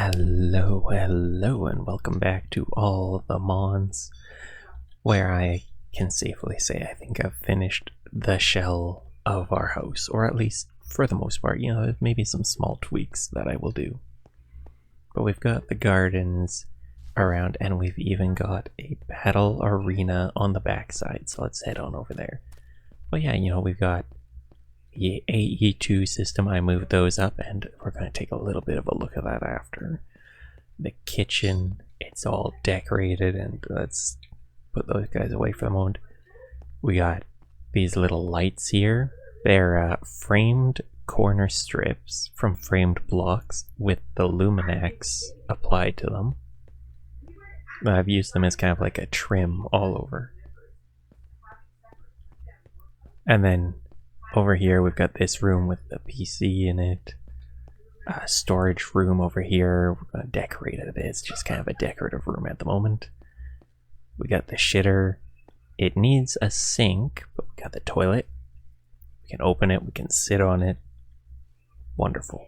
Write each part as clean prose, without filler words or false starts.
Hello, hello, and welcome back to All The Mons, where I can safely say I think I've finished the shell of our house, or at least for the most part. There's maybe some small tweaks that I will do. But we've got the gardens around, and we've even got a battle arena on the backside, so let's head on over there. But yeah, we've got the AE2 system. I moved those up, and we're going to take a little bit of a look at that after. The kitchen, it's all decorated, and let's put those guys away for the moment. We got these little lights here. They're framed corner strips from framed blocks with the luminax applied to them. I've used them as kind of like a trim all over. And then over here we've got this room with the PC in it. Storage room over here. We're going to decorate it a bit. It's just kind of a decorative room at the moment. We got the shitter. It needs a sink, but we got the toilet. We can open it. We can sit on it. Wonderful.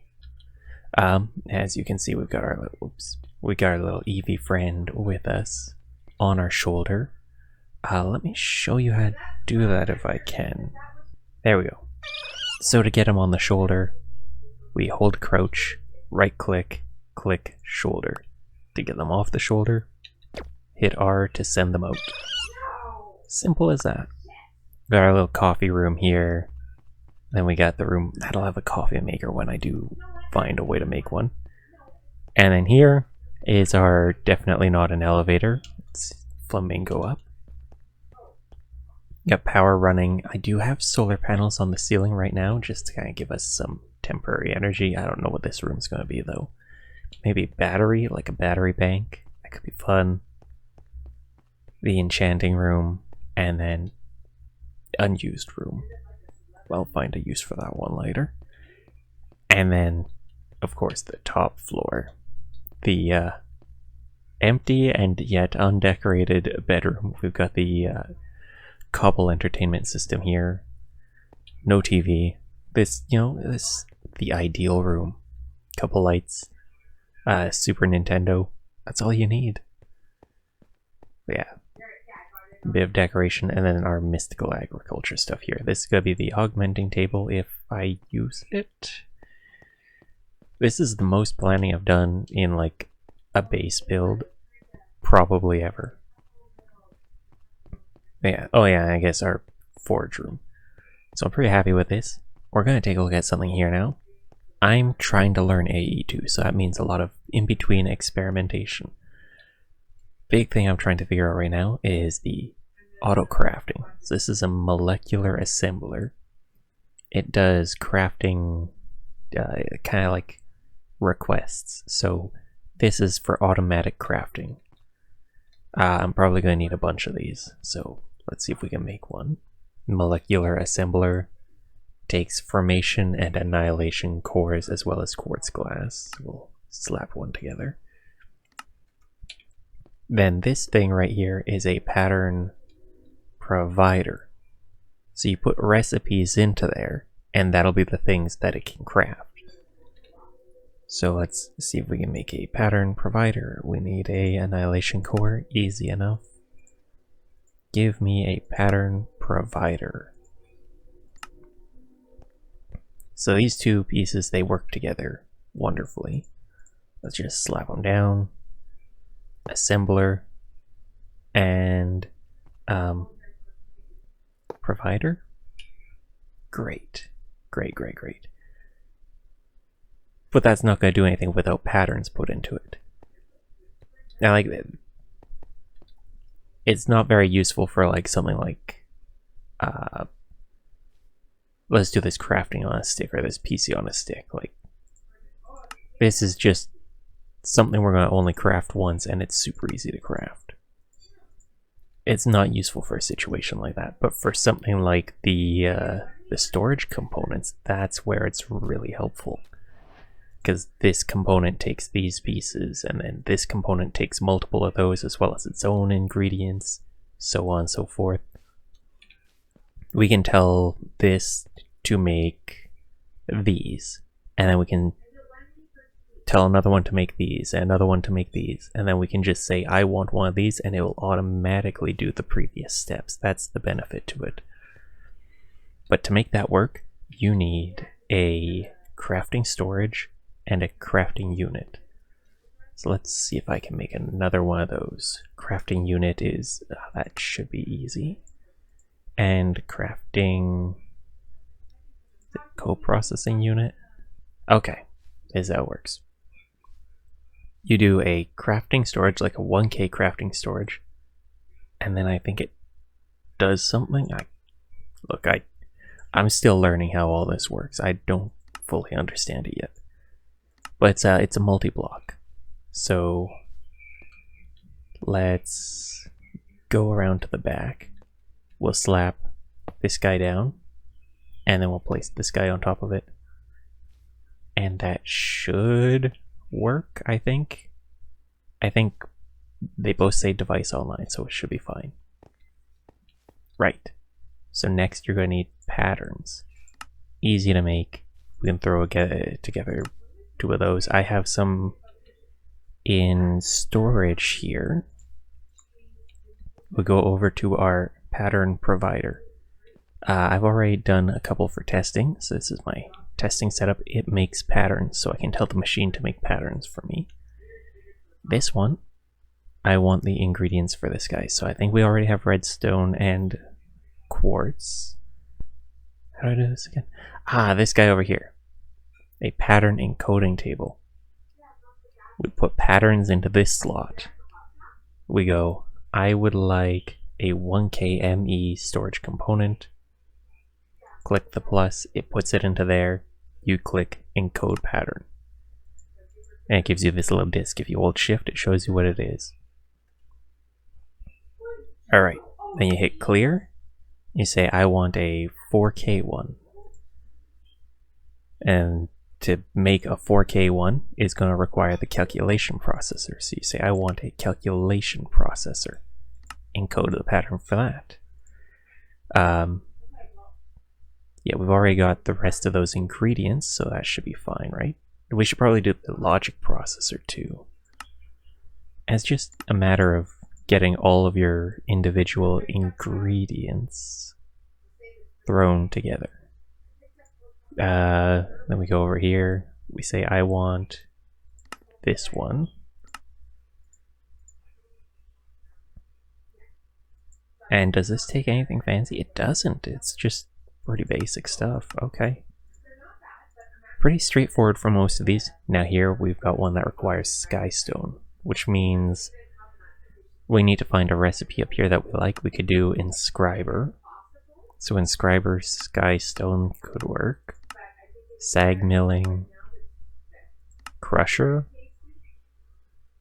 As you can see, we've got our little Eevee friend with us on our shoulder. Let me show you how to do that if I can. There we go. So to get him on the shoulder, we hold crouch, right click, click shoulder. To get them off the shoulder, hit R to send them out. Simple as that. Got our little coffee room here. Then we got the room that'll have a coffee maker when I do find a way to make one. And then here is our definitely not an elevator. It's flamingo up. Got power running. I do have solar panels on the ceiling right now just to kind of give us some temporary energy. I don't know what this room's going to be though. Maybe battery, like a battery bank. That could be fun. The enchanting room, and then unused room. I'll find a use for that one later. And then, of course, the top floor. The empty and yet undecorated bedroom. We've got the Cobble entertainment system here. No TV. This the ideal room. Couple lights. Super Nintendo. That's all you need. But yeah. A bit of decoration, and then our mystical agriculture stuff here. This is going to be the augmenting table if I use it. This is the most planning I've done in like a base build probably ever. Yeah. Oh yeah, I guess our forge room. So I'm pretty happy with this. We're going to take a look at something here now. I'm trying to learn AE2, so that means a lot of in-between experimentation. Big thing I'm trying to figure out right now is the auto crafting. So this is a molecular assembler. It does crafting kind of like requests. So this is for automatic crafting. I'm probably going to need a bunch of these. So let's see if we can make one. Molecular assembler takes formation and annihilation cores as well as quartz glass. We'll slap one together. Then this thing right here is a pattern provider. So you put recipes into there, and that'll be the things that it can craft. So let's see if we can make a pattern provider. We need a annihilation core, easy enough. Give me a pattern provider. So these two pieces, they work together wonderfully. Let's just slap them down. Assembler and provider. Great. But that's not going to do anything without patterns put into it. Now, like, it's not very useful for like something like let's do this crafting on a stick or this PC on a stick. Like, this is just something we're going to only craft once, and it's super easy to craft. It's not useful for a situation like that, but for something like the storage components, that's where it's really helpful. Because this component takes these pieces, and then this component takes multiple of those as well as its own ingredients, so on and so forth. We can tell this to make these, and then we can tell another one to make these, and another one to make these, and then we can just say I want one of these and it will automatically do the previous steps. That's the benefit to it. But to make that work, you need a crafting storage and a crafting unit. So let's see if I can make another one of those. Crafting unit is, that should be easy. And crafting co-processing unit. Okay, is that works. You do a crafting storage, like a 1K crafting storage, and then I think it does something. I'm still learning how all this works. I don't fully understand it yet. But it's a multi-block. So let's go around to the back. We'll slap this guy down, and then we'll place this guy on top of it. And that should work, I think. I think they both say device online, so it should be fine. Right. So next you're going to need patterns. Easy to make. We can throw together two of those. I have some in storage here. We'll go over to our pattern provider. I've already done a couple for testing, so this is my testing setup. It makes patterns, so I can tell the machine to make patterns for me. This one, I want the ingredients for this guy, so I think we already have redstone and quartz. How do I do this again? This guy over here. A pattern encoding table. We put patterns into this slot. We go, I would like a 1K ME storage component. Click the plus, it puts it into there. You click encode pattern. And it gives you this little disk. If you hold shift, it shows you what it is. Alright, then you hit clear. You say, I want a 4K one. And to make a 4K one is going to require the calculation processor. So you say, I want a calculation processor. Encode the pattern for that. Yeah, we've already got the rest of those ingredients, so that should be fine, right? We should probably do the logic processor too. And it's just a matter of getting all of your individual ingredients thrown together. Then we go over here, we say I want this one. And does this take anything fancy? It doesn't, it's just pretty basic stuff. Okay. Pretty straightforward for most of these. Now here we've got one that requires skystone, which means we need to find a recipe up here that we like. We could do inscriber. So inscriber skystone could work. Sag milling. Crusher.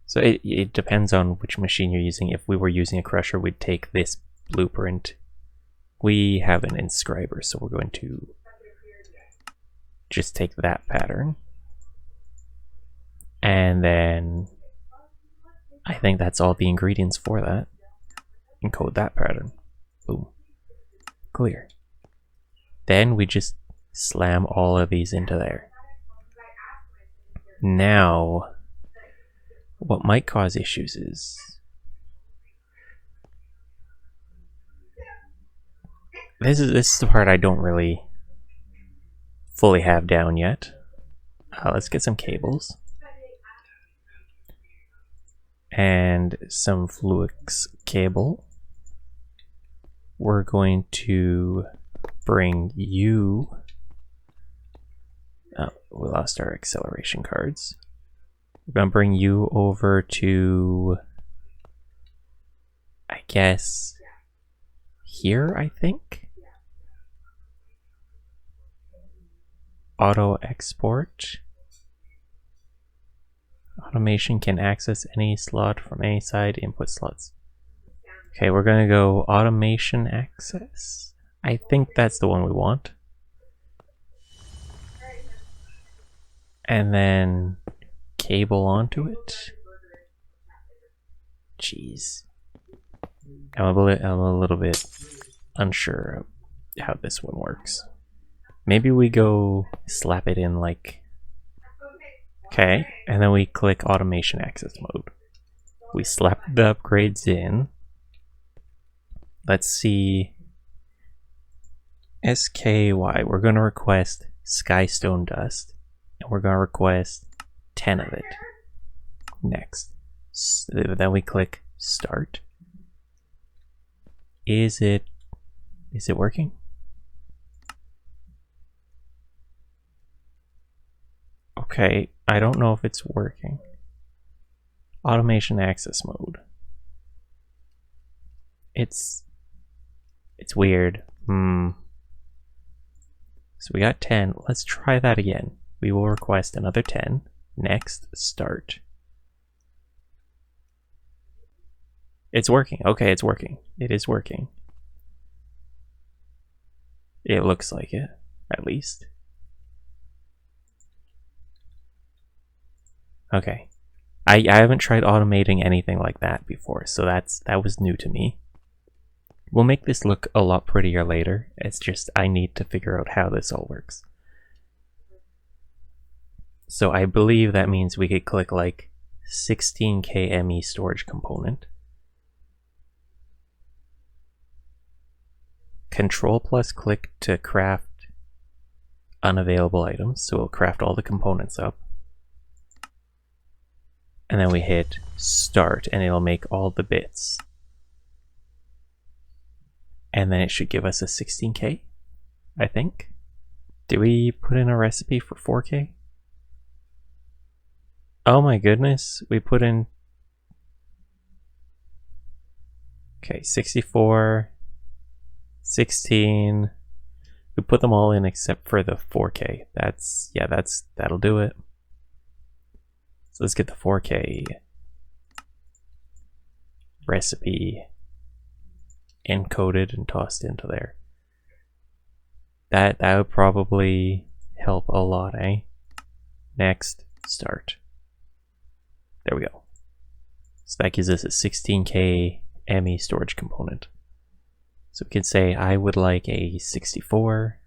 So it depends on which machine you're using. If we were using a crusher, we'd take this blueprint. We have an inscriber, so we're going to just take that pattern. And then I think that's all the ingredients for that. Encode that pattern. Boom. Clear. Then we just slam all of these into there. Now, what might cause issues is this is the part I don't really fully have down yet. Let's get some cables and some Fluix cable. We're going to bring you. Oh, we lost our acceleration cards. We're going to bring you over to, I guess, here, I think. Auto export. Automation can access any slot from any side input slots. Okay, we're going to go automation access. I think that's the one we want. And then cable onto it. Jeez. I'm a little bit unsure of how this one works. Maybe we go slap it in like... Okay, and then we click automation access mode. We slap the upgrades in. Let's see. SKY, we're going to request Skystone Dust, and we're going to request 10 of it. Next. Then we click start. Is it working? Okay, I don't know if it's working. Automation access mode. It's weird. So we got 10. Let's try that again. We will request another 10. Next, start. It's working. Okay, it's working. It is working. It looks like it, at least. Okay. I haven't tried automating anything like that before, so that was new to me. We'll make this look a lot prettier later. It's just I need to figure out how this all works. So I believe that means we could click like 16K ME storage component. Control plus click to craft unavailable items, so we'll craft all the components up. And then we hit start and it'll make all the bits. And then it should give us a 16K, I think. Did we put in a recipe for 4K? Oh my goodness, we put in... Okay, 64, 16. We put them all in except for the 4K. That'll do it. So let's get the 4K recipe encoded and tossed into there. That would probably help a lot, eh? Next, start. There we go. So that gives us a 16K ME storage component. So we could say I would like a 64.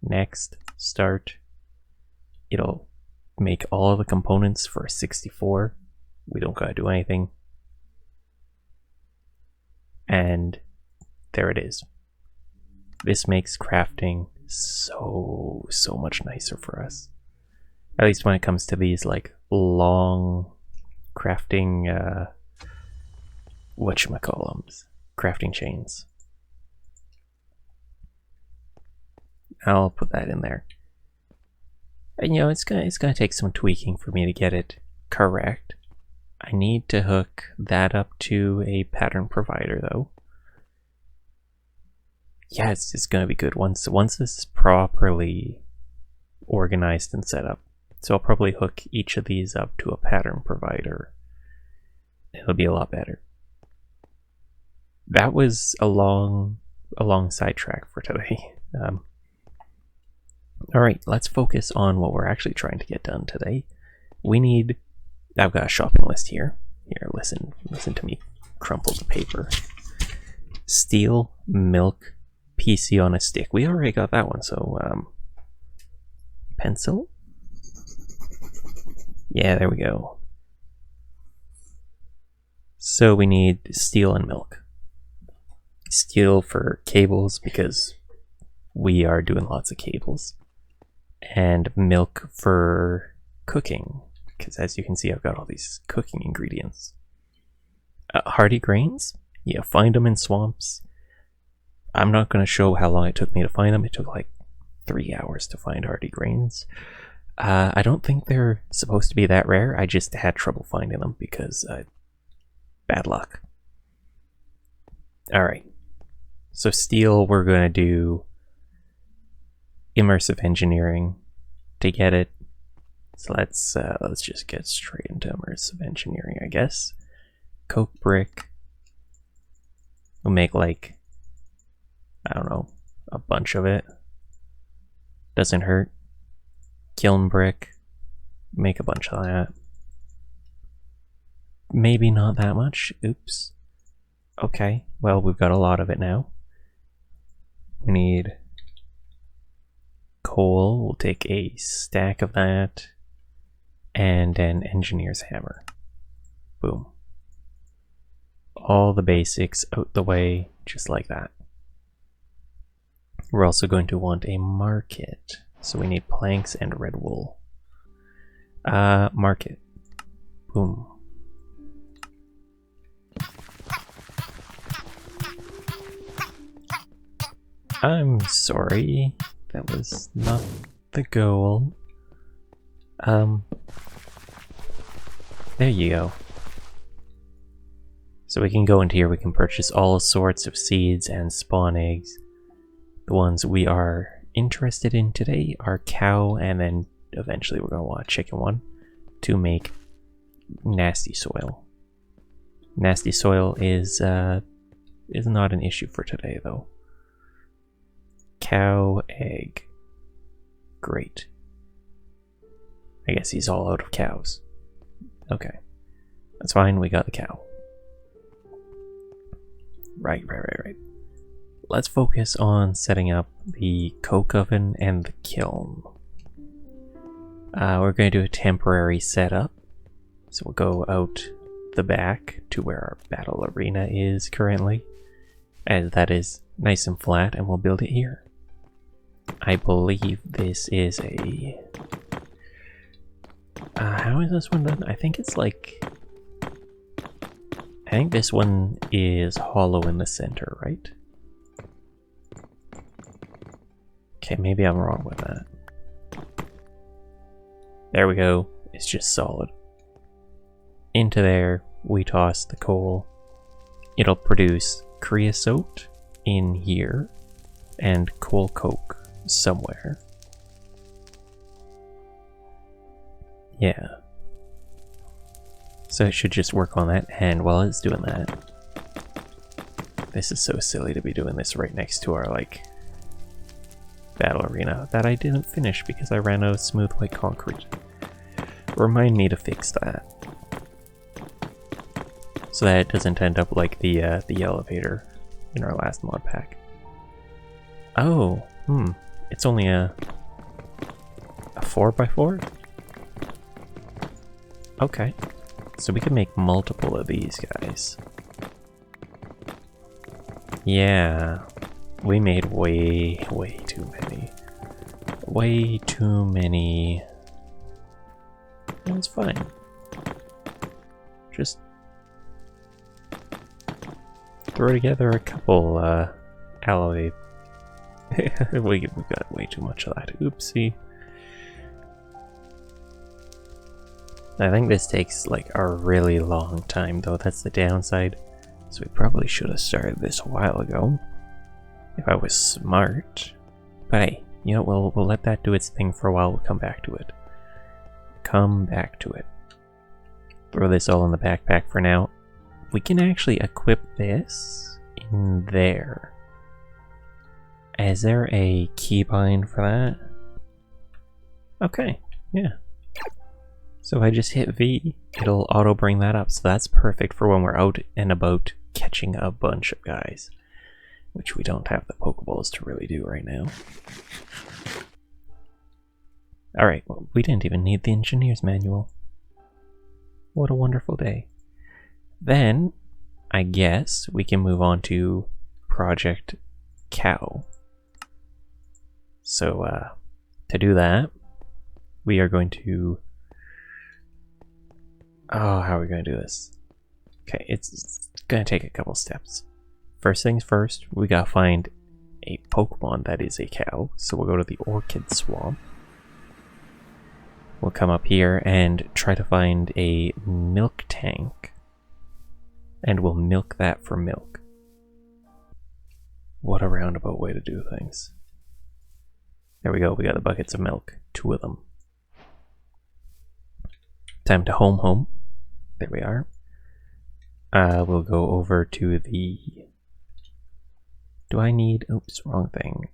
Next, start. It'll make all of the components for a 64. We don't gotta do anything. And there it is. This makes crafting so much nicer for us. At least when it comes to these like long crafting whatchamacallums, crafting chains. I'll put that in there. And you know, it's gonna take some tweaking for me to get it correct. I need to hook that up to a pattern provider though. Yeah, it's gonna be good once this is properly organized and set up. So I'll probably hook each of these up to a pattern provider. It'll be a lot better. That was a long sidetrack for today. All right, let's focus on what we're actually trying to get done today. I've got a shopping list here. Here, listen to me crumple the paper. Steel, milk, PC on a stick. We already got that one, so pencil. Yeah, there we go. So we need steel and milk. Steel for cables because we are doing lots of cables. And milk for cooking because as you can see I've got all these cooking ingredients. Hardy grains? Yeah, find them in swamps. I'm not going to show how long it took me to find them. It took like 3 hours to find hardy grains. I don't think they're supposed to be that rare. I just had trouble finding them because bad luck. Alright. So steel, we're going to do immersive engineering to get it. So let's just get straight into immersive engineering, I guess. Coke brick. We'll make like, I don't know, a bunch of it. Doesn't hurt. Kiln brick. Make a bunch of that. Maybe not that much. Oops. Okay, well, we've got a lot of it now. We need coal. We'll take a stack of that. and an engineer's hammer. Boom. All the basics out the way, just like that. We're also going to want a market, so we need planks and red wool. Market. Boom. I'm sorry, that was not the goal. There you go. So we can go into here, we can purchase all sorts of seeds and spawn eggs. The ones we are interested in today are cow, and then eventually we're going to want a chicken one to make nasty soil. Nasty soil is not an issue for today though. Cow, egg. Great. I guess he's all out of cows. Okay. That's fine, we got the cow. Right. Let's focus on setting up the coke oven and the kiln. We're going to do a temporary setup. So we'll go out the back to where our battle arena is currently, as that is nice and flat, and we'll build it here. I believe this is a... how is this one done? I think it's like... I think this one is hollow in the center, right? Okay, maybe I'm wrong with that. There we go. It's just solid. Into there, we toss the coal. It'll produce creosote in here and coal coke somewhere. Yeah. So it should just work on that, and while it's doing that... This is so silly to be doing this right next to our, like, battle arena that I didn't finish because I ran out of smooth white concrete. Remind me to fix that. So that it doesn't end up like the elevator in our last mod pack. Oh, it's only a 4x4? Okay. So we can make multiple of these guys. Yeah. We made way too many. Way too many. That's fine. Just throw together a couple alloy. we got way too much of that. Oopsie. I think this takes like a really long time though, that's the downside. So we probably should have started this a while ago. If I was smart. But hey, you know, we'll let that do its thing for a while, we'll come back to it. Come back to it. Throw this all in the backpack for now. We can actually equip this in there. Is there a keybind for that? Okay, yeah. So if I just hit V, it'll auto bring that up. So that's perfect for when we're out and about catching a bunch of guys. Which we don't have the Pokeballs to really do right now. Alright, well, we didn't even need the engineer's manual. What a wonderful day. Then, I guess we can move on to Project Cow. So, to do that, we are going to... Oh, how are we going to do this? Okay, it's going to take a couple steps. First things first, we gotta find a Pokemon that is a cow. So we'll go to the Orchid Swamp. We'll come up here and try to find a milk tank. And we'll milk that for milk. What a roundabout way to do things. There we go, we got the buckets of milk. 2 of them. Time to home. There we are. We'll go over to the... Do I need... Oops, wrong thing.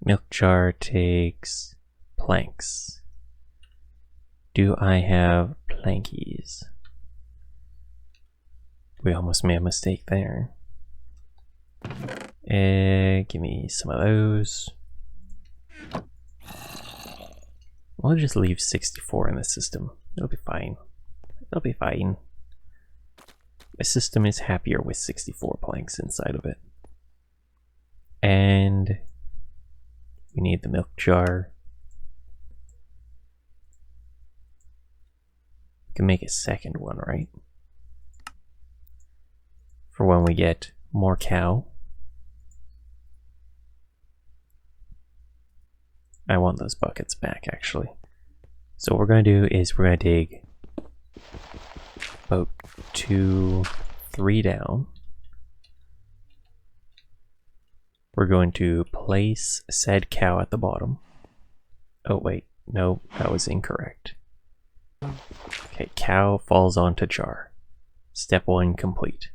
Milk jar takes planks. Do I have plankies? We almost made a mistake there. Give me some of those. We'll just leave 64 in the system. It'll be fine. It'll be fine. My system is happier with 64 planks inside of it. And we need the milk jar. We can make a second one, right? For when we get more cow. I want those buckets back, actually. So what we're going to do is we're going to dig about 2, 3 down. We're going to place said cow at the bottom. Oh wait, no, that was incorrect. Okay, cow falls onto jar. Step 1 complete.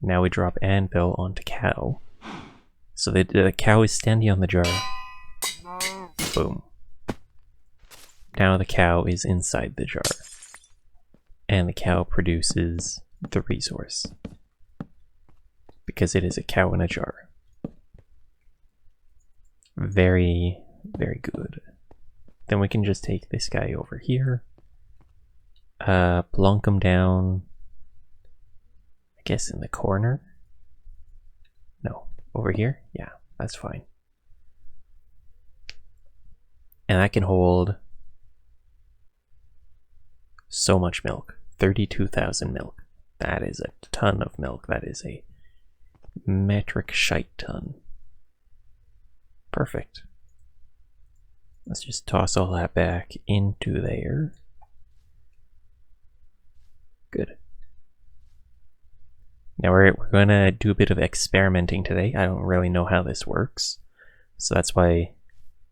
Now we drop anvil onto cow. So the cow is standing on the jar. Boom. Now the cow is inside the jar. And the cow produces the resource. Because it is a cow in a jar. Very, very good. Then we can just take this guy over here. Plonk him down. I guess in the corner. No, over here? Yeah, that's fine. And that can hold so much milk. 32,000 milk. That is a ton of milk. That is a metric shite ton. Perfect. Let's just toss all that back into there. Good. Now we're going to do a bit of experimenting today. I don't really know how this works. So that's why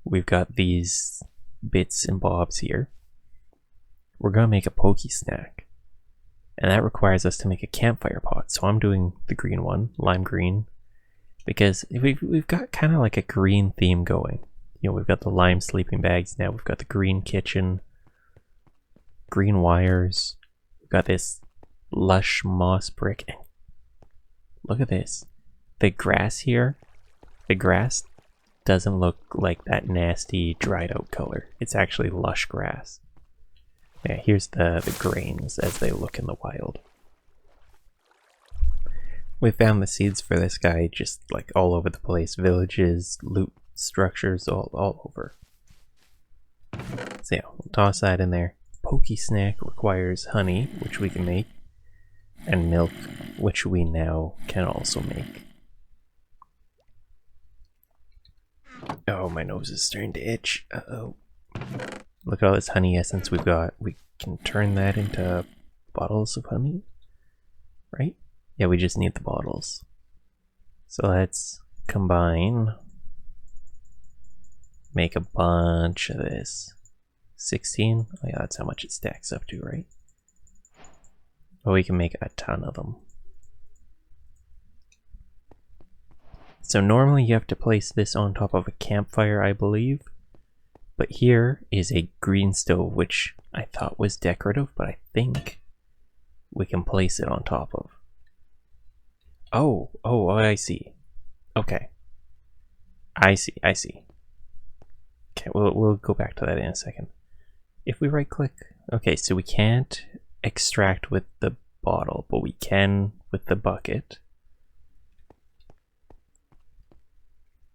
we've got these bits and bobs here. We're going to make a Pokesnack. And that requires us to make a campfire pot. So I'm doing the green one, lime green. Because we've got kind of like a green theme going. You know, we've got the lime sleeping bags now. We've got the green kitchen. Green wires. We've got this lush moss brick. And look at this. The grass here. The grass doesn't look like that nasty dried out color. It's actually lush grass. Yeah, here's the grains as they look in the wild. We found the seeds for this guy just like all over the place. Villages, loot structures, all over. So yeah, we'll toss that in there. Pokesnack requires honey, which we can make, and milk, which we now can also make. Oh, my nose is starting to itch. Uh-oh. Look at all this honey essence we've got. We can turn that into bottles of honey, right? Yeah, we just need the bottles. So let's combine. Make a bunch of this. 16? Oh yeah, that's how much it stacks up to, right? But we can make a ton of them. So normally you have to place this on top of a campfire, I believe. But here is a green stove, which I thought was decorative, but I think we can place it on top of. Oh, I see. Okay. I see. Okay, we'll go back to that in a second. If we right click, okay, so we can't extract with the bottle, but we can with the bucket.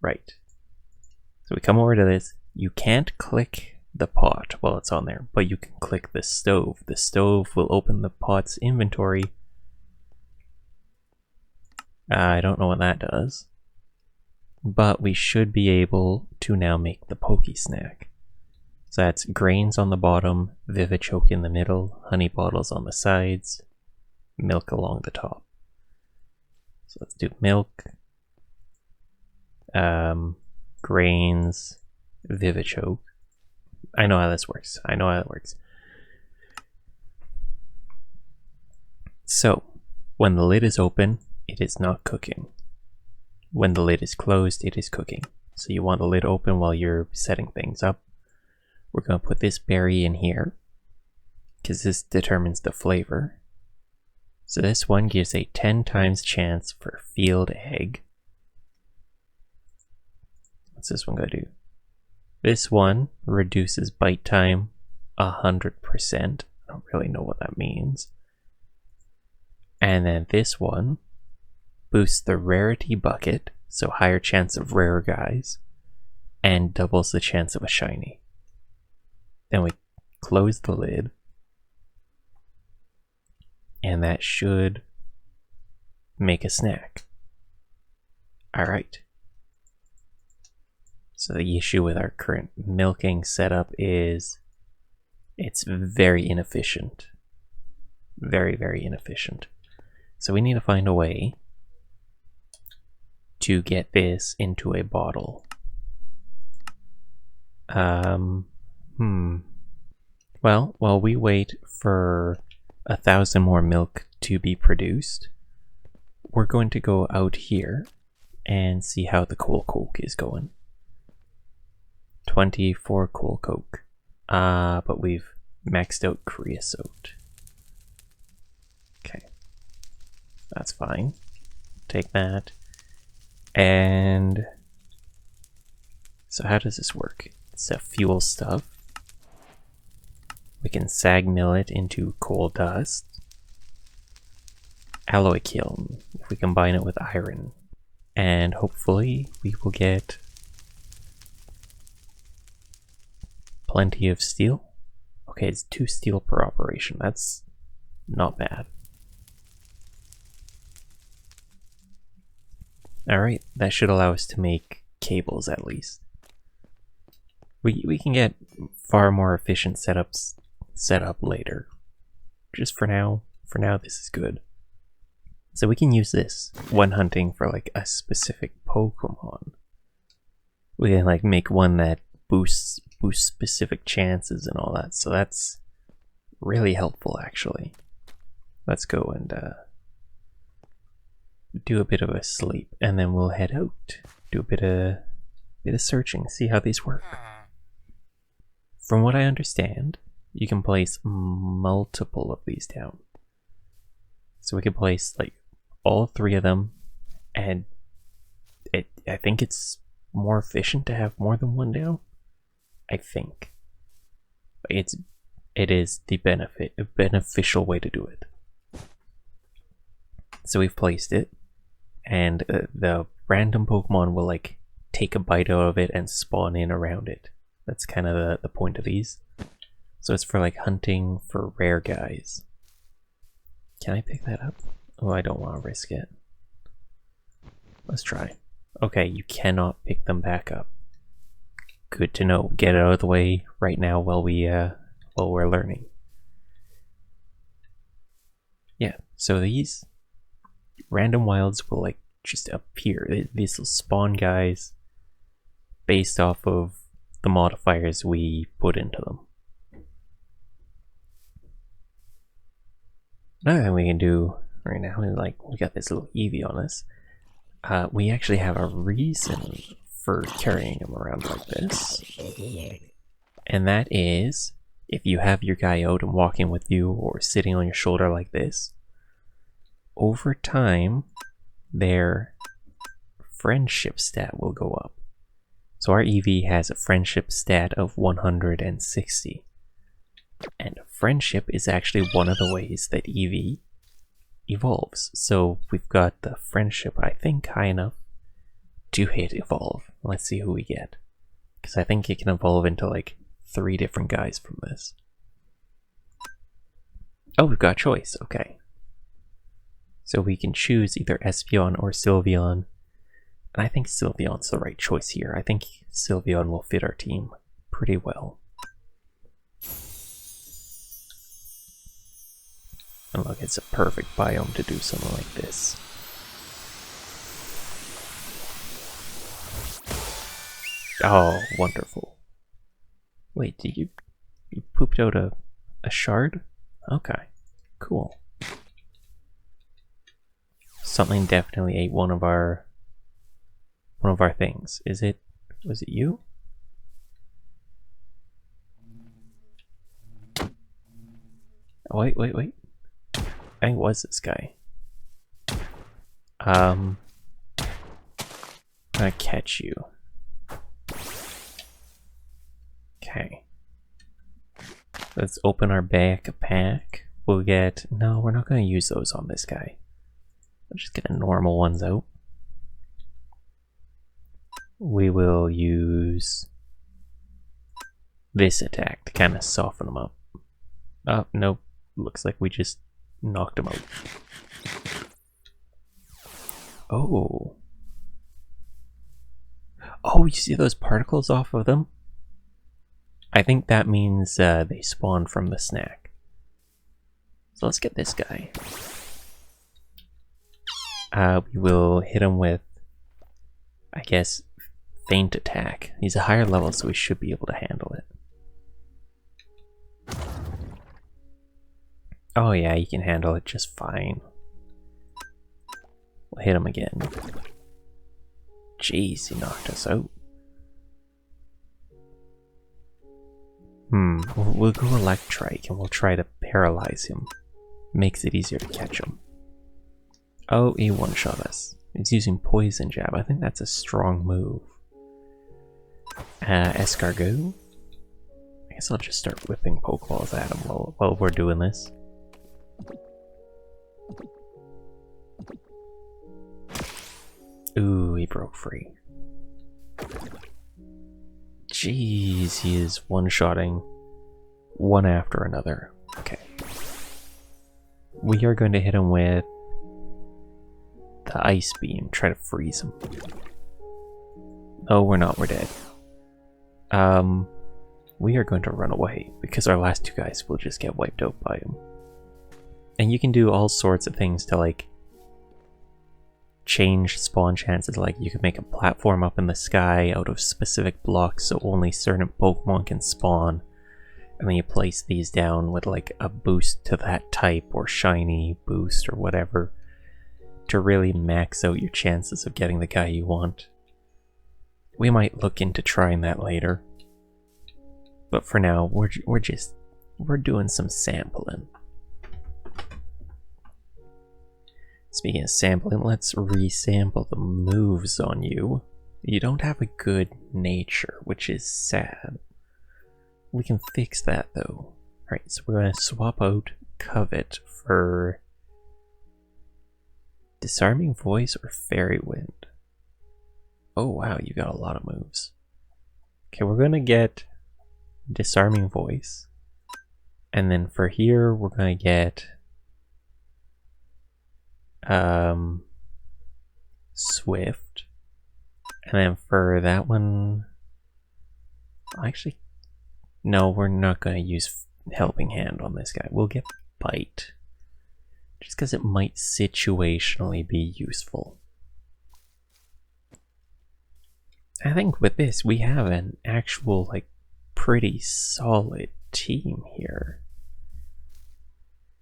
Right. So we come over to this. You can't click the pot while it's on there, but you can click the stove. The stove will open the pot's inventory. I don't know what that does, but we should be able to now make the Pokesnack. So that's grains on the bottom, Vivichoke in the middle, honey bottles on the sides, milk along the top. So let's do milk, grains, Vivichoke. I know how this works. So, when the lid is open, it is not cooking. When the lid is closed, it is cooking. So you want the lid open while you're setting things up. We're going to put this berry in here, because this determines the flavor. So this one gives a 10 times chance for field egg. What's this one going to do? This one reduces bite time 100%. I don't really know what that means. And then this one boosts the rarity bucket, so higher chance of rare guys, and doubles the chance of a shiny. Then we close the lid, and that should make a snack. Alright. So the issue with our current milking setup is it's very inefficient. Very, very inefficient. So we need to find a way to get this into a bottle. Well, while we wait for 1,000 more milk to be produced, we're going to go out here and see how the coal coke is going. 24 coal coke. But we've maxed out creosote. Okay. That's fine. Take that. And so how does this work? It's a fuel stuff. We can sag mill it into coal dust. Alloy kiln, if we combine it with iron. And hopefully we will get plenty of steel. Okay, it's 2 steel per operation. That's not bad. Alright, that should allow us to make cables at least. We can get far more efficient setups set up later. Just for now this is good. So we can use this when hunting for like a specific Pokemon. We can like make one that boosts specific chances and all that. So that's really helpful actually. Let's go and do a bit of a sleep, and then we'll head out. Do a bit of searching, see how these work. From what I understand, you can place multiple of these down. So we can place like all 3 of them, and I think it's more efficient to have more than one down. I think it is the beneficial way to do it. So we've placed it, and the random Pokemon will like take a bite out of it and spawn in around it. That's kind of the point of these. So it's for like hunting for rare guys. Can I pick that up? Oh, I don't want to risk it. Let's try. Okay, you cannot pick them back up. Good to know. Get it out of the way right now while we're learning. Yeah, so these random wilds will like just appear. These will spawn guys based off of the modifiers we put into them. Another thing we can do right now is like we got this little Eevee on us. We actually have a reason for carrying him around like this, and that is if you have your guy out and walking with you or sitting on your shoulder like this, over time their friendship stat will go up. So our Eevee has a friendship stat of 160, and friendship is actually one of the ways that Eevee evolves. So we've got the friendship, I think, high enough to hit evolve. Let's see who we get, because I think it can evolve into like 3 different guys from this. Oh, we've got choice. Okay, so we can choose either Espeon or Sylveon, and I think Sylveon's the right choice here. I think Sylveon will fit our team pretty well. And look, it's a perfect biome to do something like this. Oh, wonderful. Wait, did you pooped out a shard? Okay, cool. Something definitely ate one of our things. Was it you? Oh, wait. I think it was this guy. I'm gonna catch you. Okay. Let's open our backpack. We'll get... No, we're not going to use those on this guy. We'll just get the normal ones out. We will use this attack to kind of soften them up. Oh, nope. Looks like we just knocked him out. Oh. Oh, you see those particles off of them? I think that means they spawn from the snack. So let's get this guy. We will hit him with, I guess, Feint Attack. He's a higher level, so we should be able to handle it. Oh yeah, you can handle it just fine. We'll hit him again. Jeez, he knocked us out. We'll go Electrike and we'll try to paralyze him. Makes it easier to catch him. Oh, he one-shot us. He's using Poison Jab. I think that's a strong move. Escargot? I guess I'll just start whipping Pokeballs at him while we're doing this. Ooh, he broke free. Jeez, he is one-shotting one after another. Okay. We are going to hit him with the Ice Beam, try to freeze him. Oh, we're not, we're dead. We are going to run away, because our last two guys will just get wiped out by him. And you can do all sorts of things to, like, change spawn chances. Like, you can make a platform up in the sky out of specific blocks so only certain Pokemon can spawn. And then you place these down with, like, a boost to that type, or shiny boost, or whatever, to really max out your chances of getting the guy you want. We might look into trying that later. But for now, we're doing some sampling. Speaking of sampling, let's resample the moves on you. You don't have a good nature, which is sad. We can fix that though. Alright, so we're going to swap out Covet for Disarming Voice or Fairy Wind. Oh wow, you got a lot of moves. Okay, we're going to get Disarming Voice. And then for here, we're going to get Swift. And then for that one, actually, no, we're not going to use Helping Hand on this guy. We'll get Bite, just because it might situationally be useful. I think with this, we have an actual, like, pretty solid team here.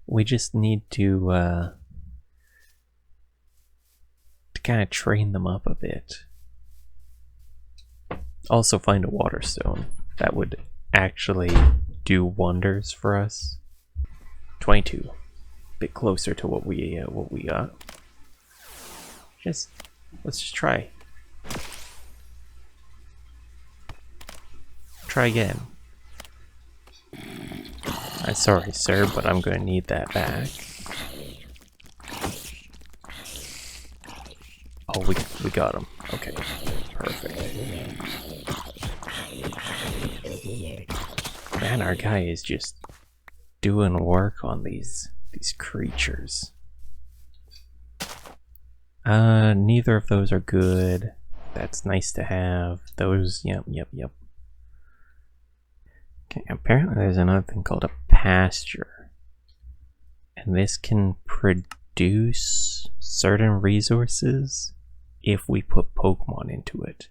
We just need to kind of train them up a bit. Also find a water stone. That would actually do wonders for us. 22. Bit closer to what we got. Let's just try. Try again. I'm sorry, sir, but I'm going to need that back. Oh, we got him. Okay, perfect. Man, our guy is just doing work on these creatures. Neither of those are good. That's nice to have. Those, yep. Okay, apparently there's another thing called a pasture. And this can produce certain resources if we put Pokemon into it.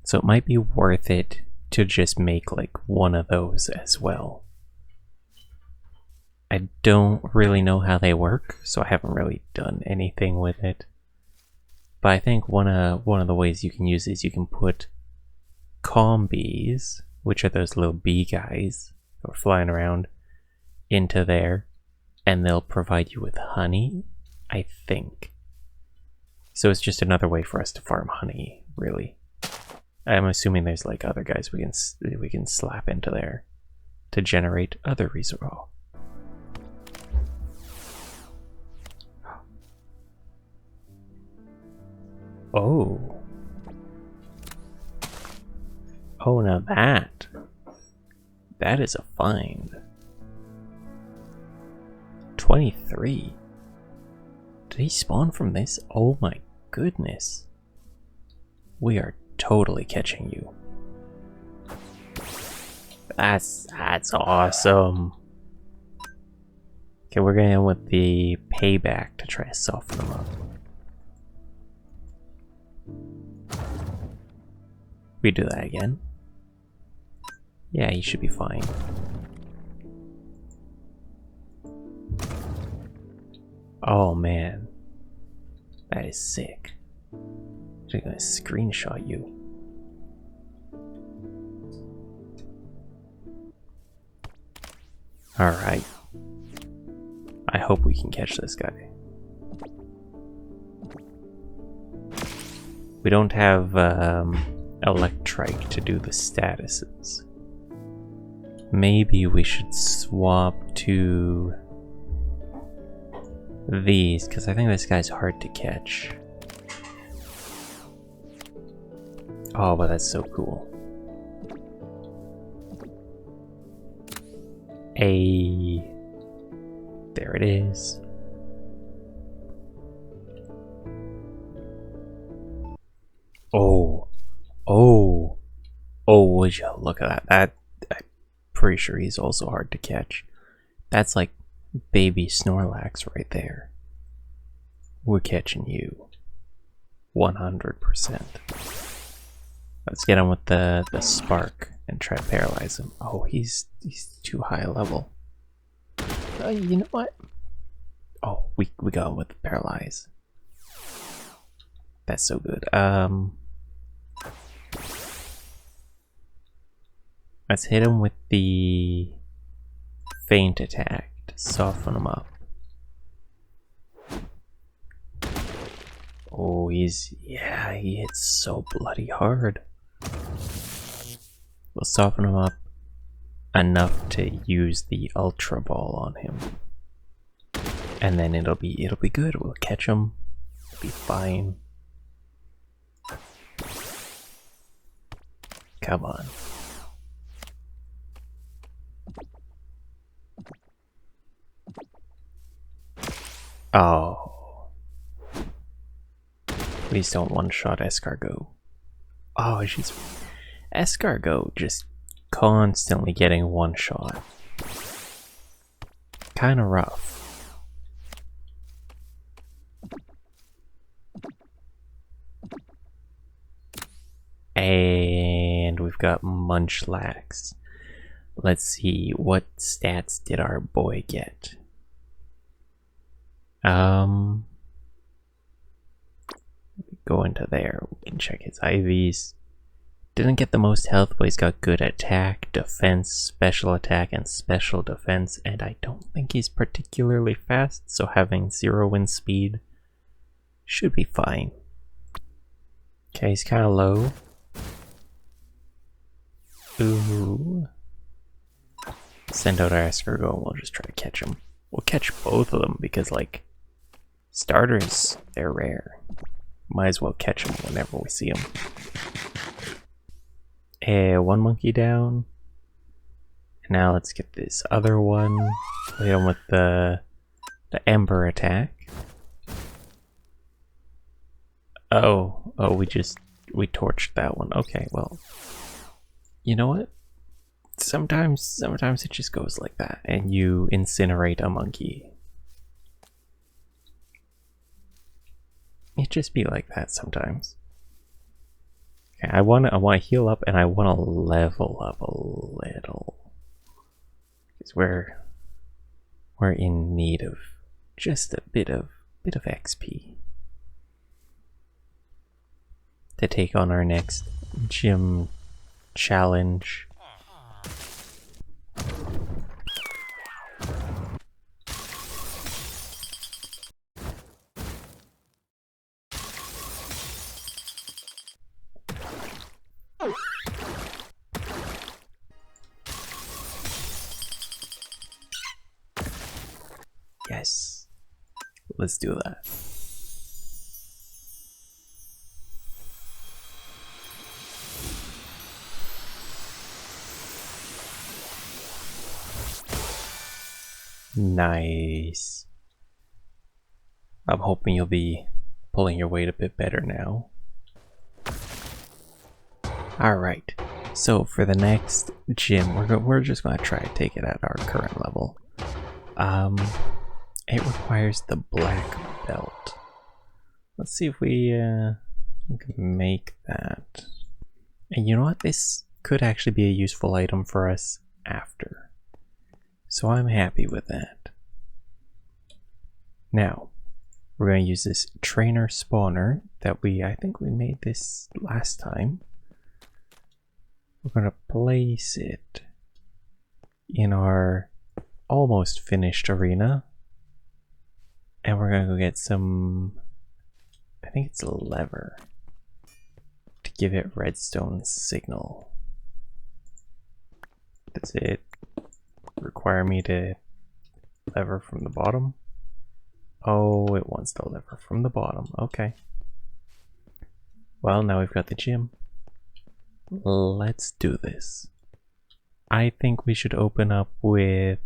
So it might be worth it to just make like one of those as well. I don't really know how they work, so I haven't really done anything with it. But I think one of the ways you can use is you can put Combees, which are those little bee guys that are flying around, into there, and they'll provide you with honey, I think. So it's just another way for us to farm honey, really. I'm assuming there's like other guys we can slap into there to generate other resources. Oh. Oh, now that is a find. 23. Did he spawn from this? Oh my goodness. We are totally catching you. That's awesome. Okay, we're going in with the payback to try to soften them up. We do that again. Yeah, he should be fine. Oh man, that is sick. I'm gonna screenshot you. Alright. I hope we can catch this guy. We don't have Electrike to do the statuses. Maybe we should swap to these, because I think this guy's hard to catch. Oh, but that's so cool. There it is. Oh, would you look at that? I'm pretty sure he's also hard to catch. That's like baby Snorlax right there. We're catching you. 100%. Let's get him with the spark and try to paralyze him. Oh, he's too high a level. You know what? Oh, we got him with the paralyze. That's so good. Let's hit him with the feint attack to soften him up. Oh, he hits so bloody hard. We'll soften him up enough to use the Ultra Ball on him. And then it'll be good. We'll catch him. It'll be fine. Come on. Oh. Please don't one-shot Escargot. Oh, she's... Escargot just constantly getting one-shot. Kinda rough. And we've got Munchlax. Let's see, what stats did our boy get? Go into there, we can check his IVs. Didn't get the most health, but he's got good attack, defense, special attack, and special defense, and I don't think he's particularly fast, so having 0 wind speed should be fine. Okay, he's kind of low. Ooh. Send out our Escargot and we'll just try to catch him. We'll catch both of them because, like, starters, they're rare. Might as well catch them whenever we see them. One monkey down. Now let's get this other one. Hit him with the Ember attack. Oh, we torched that one. Okay, well, you know what? Sometimes it just goes like that, and you incinerate a monkey. It just be like that sometimes. Okay, I want to heal up, and I want to level up a little, because we're in need of just a bit of XP to take on our next gym challenge. Yes. Let's do that. Nice. I'm hoping you'll be pulling your weight a bit better now. Alright, so for the next gym, we're just going to try to take it at our current level. It requires the black belt. Let's see if we can make that. And you know what? This could actually be a useful item for us after. So I'm happy with that. Now, we're going to use this trainer spawner that I think we made this last time. We're going to place it in our almost finished arena. And we're going to go get some, I think it's a lever, to give it redstone signal. Does it require me to lever from the bottom? Oh, it wants the lever from the bottom. Okay. Well, now we've got the gym. Let's do this. I think we should open up with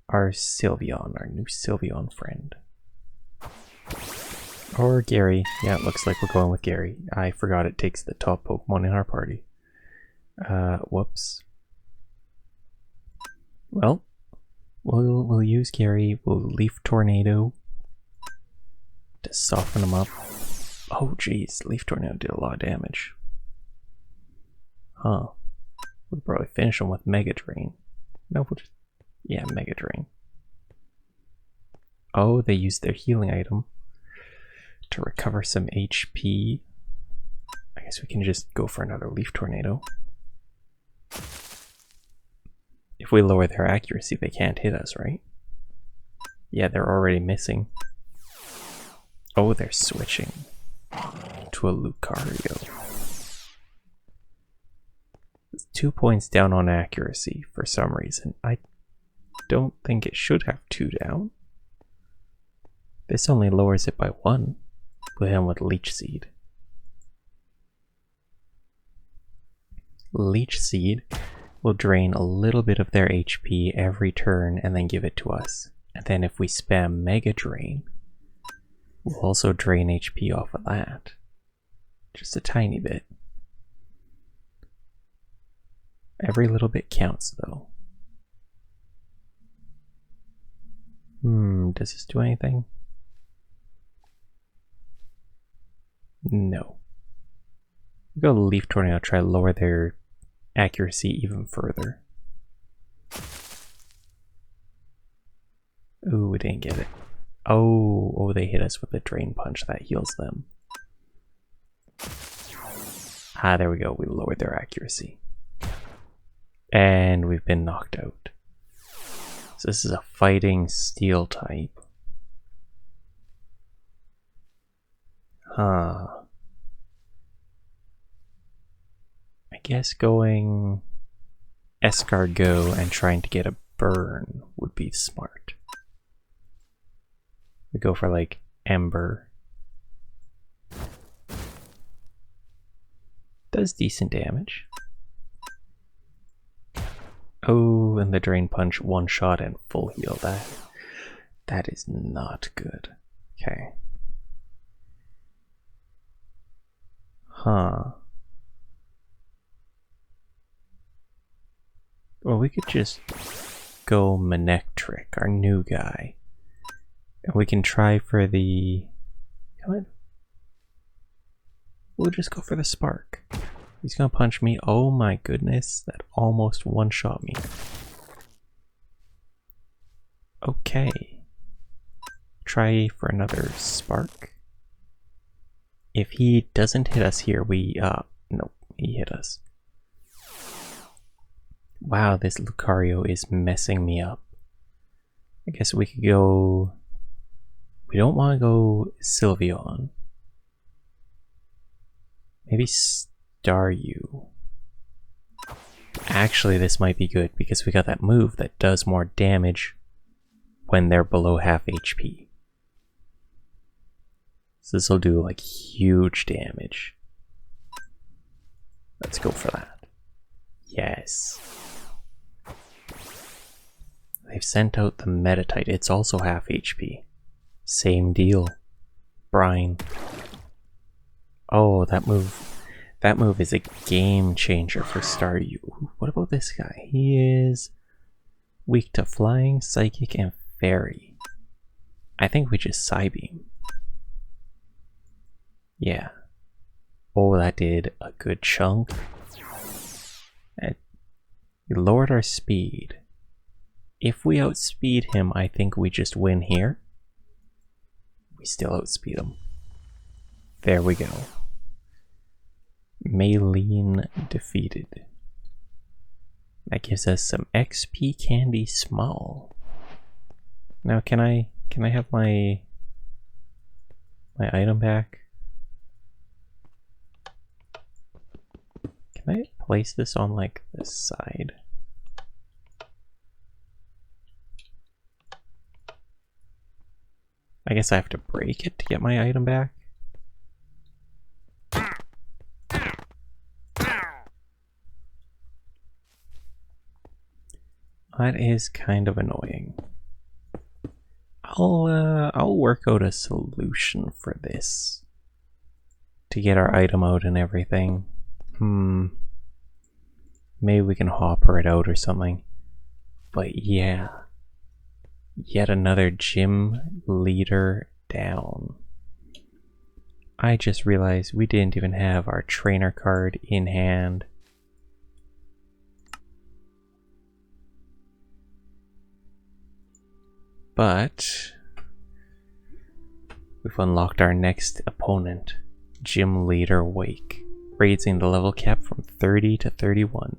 our Sylveon, our new Sylveon friend. Or Gary. Yeah, it looks like we're going with Gary. I forgot it takes the top Pokemon in our party. Whoops. Well, we'll use Gary. We'll Leaf Tornado to soften him up. Oh geez, Leaf Tornado did a lot of damage. Huh. We'll probably finish him with Mega Drain. No, we'll just... yeah, Mega Drain. Oh, they used their healing item to recover some HP. I guess we can just go for another Leaf Tornado. If we lower their accuracy, they can't hit us, right? Yeah, they're already missing. Oh, they're switching to a Lucario. It's 2 points down on accuracy for some reason. I don't think it should have 2 down. This only lowers it by 1. With him with Leech Seed. Leech Seed will drain a little bit of their HP every turn and then give it to us. And then if we spam Mega Drain, we'll also drain HP off of that. Just a tiny bit. Every little bit counts though. Does this do anything? No. We'll go Leaf Tornado, try to lower their accuracy even further. Ooh, we didn't get it. Oh, they hit us with a Drain Punch. That heals them. Ah, there we go. We lowered their accuracy. And we've been knocked out. So this is a fighting steel type. Huh. I guess going Escargot and trying to get a burn would be smart. We go for like Ember. Does decent damage. Oh, and the Drain Punch, one shot and full heal. That is not good. Okay. Huh. Well, we could just go Manectric, our new guy. And we can try for the... Come on. We'll just go for the Spark. He's gonna punch me. Oh my goodness, that almost one-shot me. Okay. Try for another Spark. If he doesn't hit us here, nope, he hit us. Wow, this Lucario is messing me up. I guess we could go... We don't want to go Sylveon. Maybe Staryu. Actually, this might be good because we got that move that does more damage when they're below half HP. So this will do like huge damage. Let's go for that. Yes. They've sent out the Metatite. It's also half HP. Same deal. Brine. Oh, that move is a game changer for Staryu. What about this guy? He is weak to flying, psychic, and fairy. I think we just Psybeam. Yeah. Oh, that did a good chunk. We lowered our speed. If we outspeed him, I think we just win here. We still outspeed him. There we go. Maylene defeated. That gives us some XP candy small. Now can I have my item back? Can I place this on like this side? I guess I have to break it to get my item back. That is kind of annoying. I'll work out a solution for this to get our item out and everything. Maybe we can hopper it out or something. But yeah, yet another gym leader down. I just realized we didn't even have our trainer card in hand. But we've unlocked our next opponent, Gym Leader Wake, raising the level cap from 30 to 31.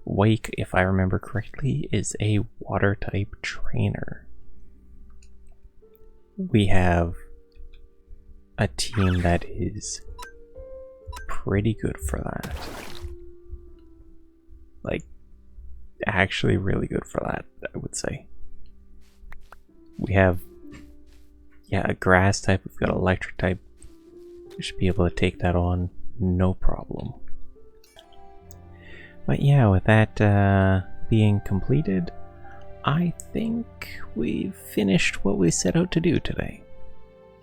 Wake, if I remember correctly, is a water type trainer. We have a team that is pretty good for that. Like, actually really good for that, I would say. We have, yeah, a grass type, we've got electric type. We should be able to take that on, no problem. But yeah, with that being completed, I think we've finished what we set out to do today.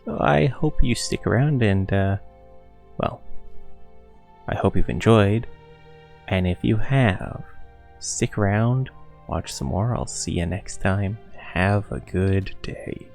So I hope you stick around and, well, I hope you've enjoyed. And if you have, stick around, watch some more. I'll see you next time. Have a good day.